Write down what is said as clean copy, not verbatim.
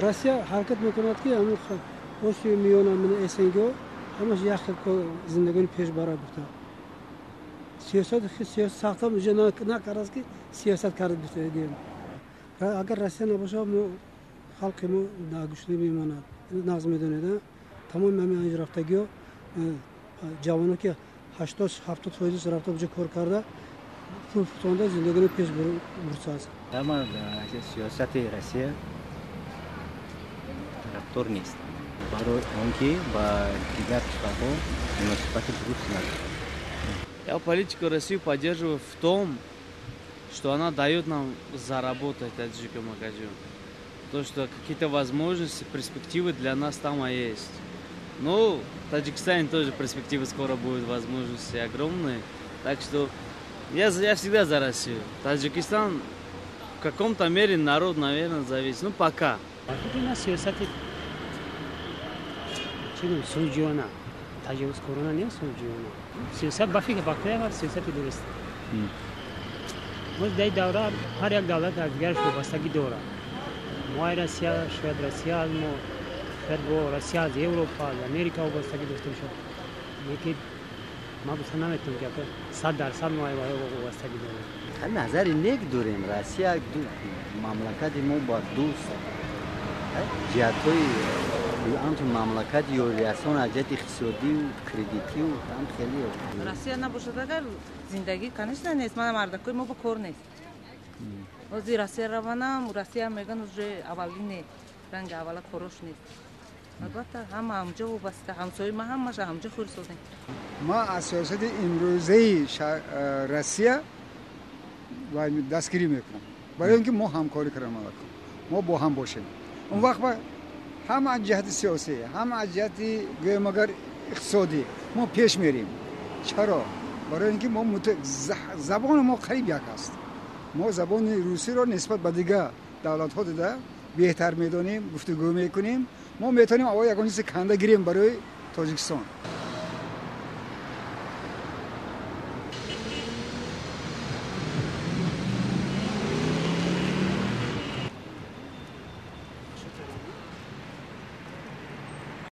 Rusya hareket mekanat ki ama o şey miyonamını esengo ama yakın zindagini peş bara bıta. Siyasat sahtam jena ne karaz ki siyaset karı bıta diyeyim. Agar Rusya ne başa mu halkımı daha güçlü bir manat nazım edene tamam memi aynı rafta giyo cavanı ki 80 soyuz rafta bucak korkarda sonunda zindagini peş bursaz. Ama siyaseti Rusya taraftar نیست. برای آنکه با دیگر کشورها مناسبت درست ندارد. Я политику России поддерживаю в том, что она дает нам заработать таджикам магазин. То, что какие-то возможности, перспективы для нас там есть. Ну, в Таджикистане тоже перспективы скоро будут, возможности огромные. Так что я всегда за Россию. Таджикистан в каком-то мере народ, наверное, зависит. Ну, пока. 지금 수지원아 다지우스 코로나냐 수지원아 siyaset bafik bakmaya var siyaseti durust. Biz de davra her yak devlet az diğer şu bastaki doğru. Muay Rusya, Şved Rusya, mu Şved bu Rusya, Avrupa, Amerika o bastaki dostum şu. Yeki ma bu sana metin ki yapı sadar sad muay var o bastaki doğru. هم نظری نیک داریم روسیه دو مملکت ما با دوست جهت‌های آن مملکت یا ریاستان جهت اقتصادی و کردیتی و هم خیلی Rusya نباشد اگر زندگی کنشته نیست من مردکوی ما با کار نیست وزی Rusya روانم Rusya میگن از اولین رنگ اول کارش نیست البته هم همجا و بسته همسایه ما هم ماشه همجا خور سودیم ما از سیاست امروزی روسیه و دستگیری میکنم برای اینکه ما همکاری کنیم ما با هم باشیم اون وقت هم از جهت سیاسی هم از جهت گویمگر اقتصادی ما پیش میریم چرا برای اینکه ما زبان ما قریب یک است ما زبان روسی رو نسبت به دیگر دولت ها دیده بهتر میدونیم گفتگو میکنیم ما میتونیم اول یکان چیز کنده گیریم برای تاجیکستان